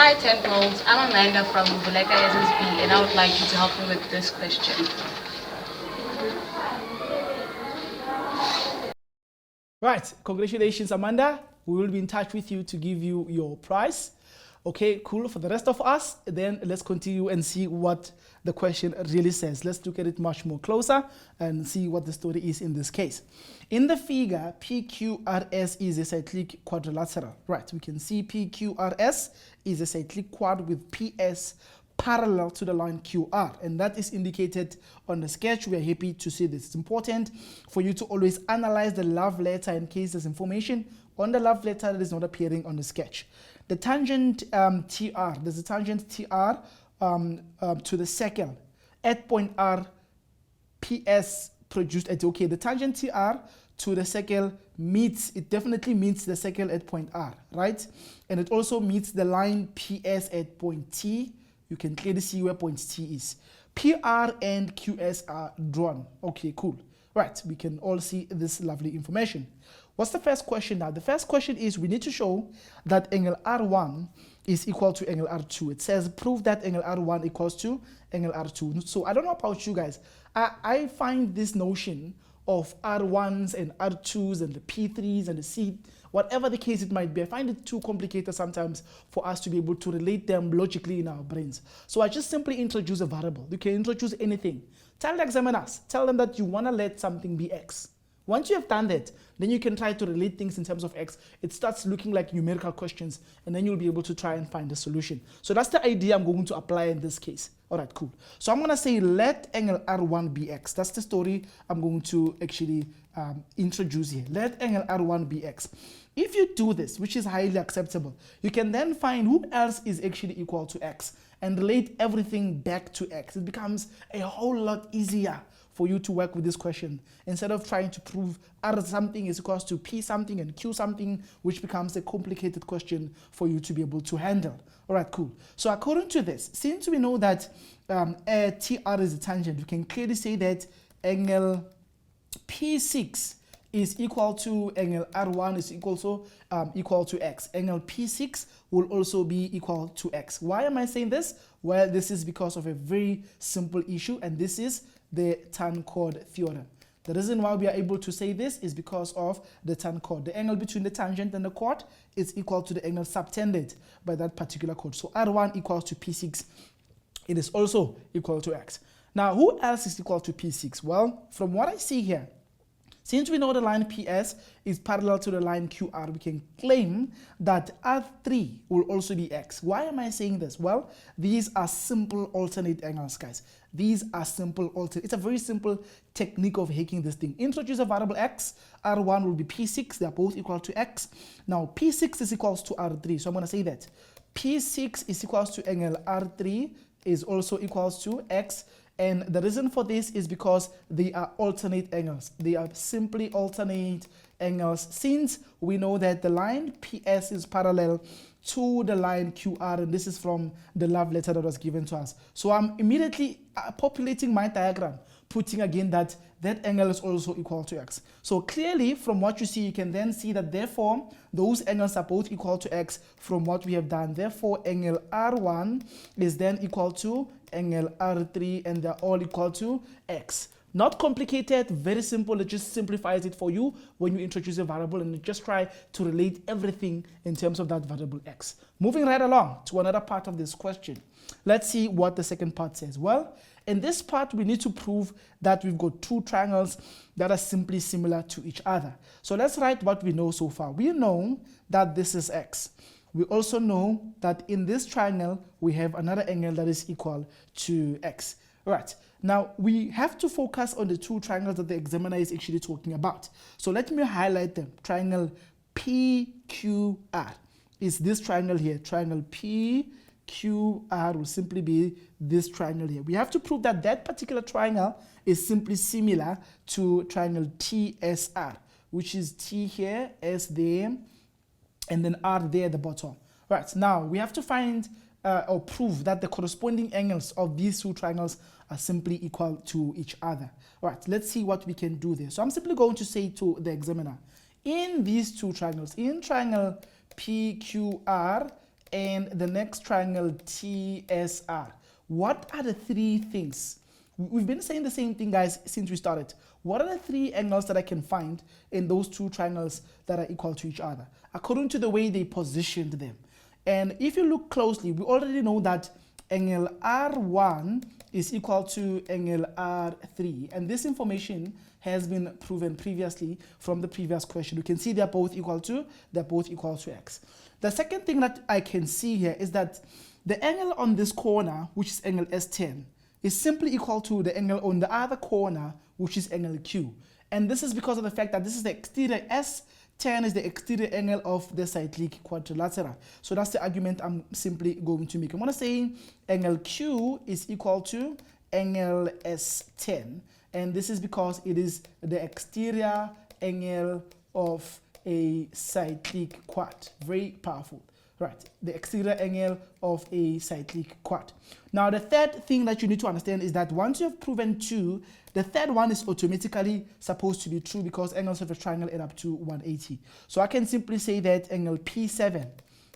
Hi, Tenfolds. I'm Amanda from Vuleka SSB, and I would like you to help me with this question. Right, congratulations, Amanda. We will be in touch with you to give you your prize. Okay, cool. For the rest of us, then let's continue and see what the question really says. Let's look at it much more closer and see what the story is in this case. In the figure, PQRS is a cyclic quadrilateral. Right, we can see PQRS is a cyclic quad with PS parallel to the line QR, and that is indicated on the sketch. We are happy to see this. It's important for you to always analyze the love letter in case there's information on the love letter that is not appearing on the sketch. The tangent TR, there's a tangent TR to the circle at point R, PS produced at, okay, the tangent TR to the circle meets, it definitely meets the circle at point R, right? And it also meets the line PS at point T. You can clearly see where point T is. PR and QS are drawn. Okay, cool. Right, we can all see this lovely information. What's the first question now? The first question is we need to show that angle R1 is equal to angle R2. It says prove that angle R1 equals to angle R2. So I don't know about you guys. I find this notion of R1s and R2s and the P3s and the C, whatever the case it might be, I find it too complicated sometimes for us to be able to relate them logically in our brains. So I just simply introduce a variable. You can introduce anything. Tell the examiners, tell them that you want to let something be X. Once you have done that, then you can try to relate things in terms of X. It starts looking like numerical questions, and then you'll be able to try and find a solution. So that's the idea I'm going to apply in this case. All right, cool. So I'm going to say let angle R1 be X. That's the story I'm going to actually introduce here. Let angle R1 be X. If you do this, which is highly acceptable, you can then find who else is actually equal to X and relate everything back to X. It becomes a whole lot easier for you to work with this question instead of trying to prove R something is equals to P something and Q something, which becomes a complicated question for you to be able to handle. All right, cool. So according to this, since we know that TR is a tangent, we can clearly say that angle P6 is equal to angle R1 is equal to X. Angle P6 will also be equal to X. Why am I saying this? Well, this is because of a very simple issue, and this is the tan chord theorem. The reason why we are able to say this is because of the tan chord. The angle between the tangent and the chord is equal to the angle subtended by that particular chord. So R1 equals to P6. It is also equal to X. Now, who else is equal to P6? Well, from what I see here, since we know the line PS is parallel to the line QR, we can claim that R3 will also be X. Why am I saying this? Well, these are simple alternate angles, guys. These are simple alternate. It's a very simple technique of hacking this thing. Introduce a variable X. R1 will be P6. They are both equal to X. Now, P6 is equals to R3. So I'm going to say that P6 is equals to angle R3 is also equals to X. And the reason for this is because they are alternate angles. They are simply alternate angles since we know that the line PS is parallel to the line QR, and this is from the love letter that was given to us. So I'm immediately populating my diagram, putting again that angle is also equal to X. So clearly from what you see, you can then see that therefore those angles are both equal to X from what we have done. Therefore angle R1 is then equal to angle R3, and they're all equal to X. Not complicated, very simple. It just simplifies it for you when you introduce a variable and you just try to relate everything in terms of that variable X. Moving right along to another part of this question. Let's see what the second part says. Well, in this part, we need to prove that we've got two triangles that are simply similar to each other. So let's write what we know so far. We know that this is X. We also know that in this triangle, we have another angle that is equal to X. Right. Now, we have to focus on the two triangles that the examiner is actually talking about. So let me highlight them. Triangle PQR is this triangle here. Triangle PQR will simply be this triangle here. We have to prove that that particular triangle is simply similar to triangle TSR, which is T here, S there, and then R there at the bottom. Right, now we have to find or prove that the corresponding angles of these two triangles are simply equal to each other. All right, let's see what we can do there. So I'm simply going to say to the examiner, in these two triangles, in triangle PQR and the next triangle TSR. What are the three things? We've been saying the same thing, guys, since we started. What are the three angles that I can find in those two triangles that are equal to each other, according to the way they positioned them? And if you look closely, we already know that angle R1 is equal to angle R3. And this information has been proven previously from the previous question. You can see they're both equal to x. The second thing that I can see here is that the angle on this corner, which is angle S10, is simply equal to the angle on the other corner, which is angle Q. And this is because of the fact that this is the exterior. S10 is the exterior angle of the cyclic quadrilateral. So that's the argument I'm simply going to make. I'm going to say angle Q is equal to angle S10. And this is because it is the exterior angle of a cyclic quad. Very powerful. Right, the exterior angle of a cyclic quad. Now, the third thing that you need to understand is that once you have proven two, the third one is automatically supposed to be true because angles of a triangle add up to 180. So I can simply say that angle P7,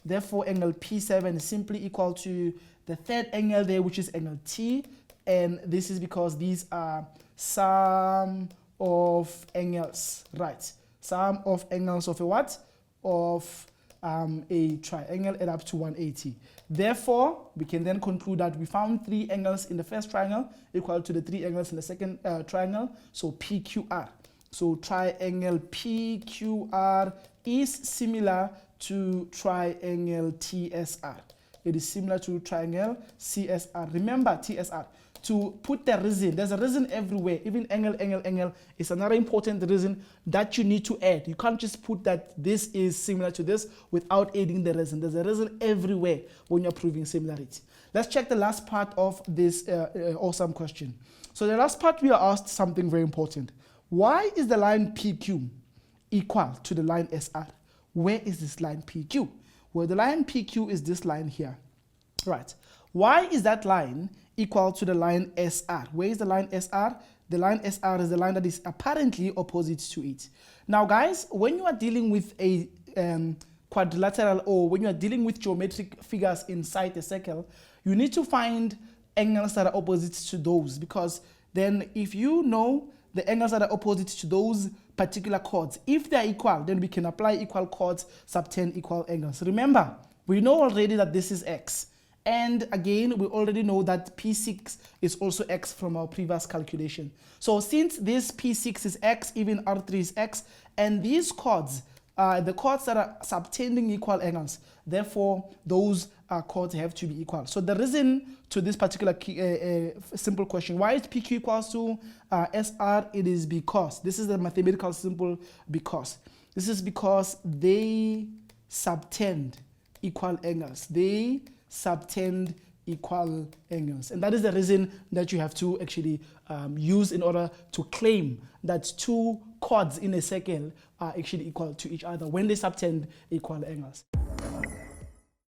therefore angle P7 is simply equal to the third angle there, which is angle T, and this is because these are sum of angles, right? Sum of angles of a what? Of a triangle add up to 180. Therefore, we can then conclude that we found three angles in the first triangle equal to the three angles in the second triangle, so PQR. So triangle PQR is similar to triangle TSR. It is similar to triangle CSR. Remember TSR. To put the reason, there's a reason everywhere, even angle is another important reason that you need to add. You can't just put that this is similar to this without adding the reason. There's a reason everywhere when you're proving similarity. Let's check the last part of this awesome question. So the last part we are asked something very important. Why is the line PQ equal to the line SR? Where is this line PQ? Well, the line PQ is this line here. Right. Why is that line equal to the line SR? Where is the line SR? The line SR is the line that is apparently opposite to it. Now, guys, when you are dealing with a quadrilateral, or when you are dealing with geometric figures inside a circle, you need to find angles that are opposite to those, because then if you know the angles that are opposite to those particular chords, if they are equal, then we can apply equal chords, subtend equal angles. Remember, we know already that this is X. And again, we already know that P6 is also X from our previous calculation. So since this P6 is X, even R3 is X, and these chords are the chords that are subtending equal angles, therefore those chords have to be equal. So the reason to this particular simple question, why is PQ equals to SR? It is because, this is the mathematical simple because. This is because they subtend equal angles. They subtend equal angles, and that is the reason that you have to actually use in order to claim that two chords in a circle are actually equal to each other when they subtend equal angles.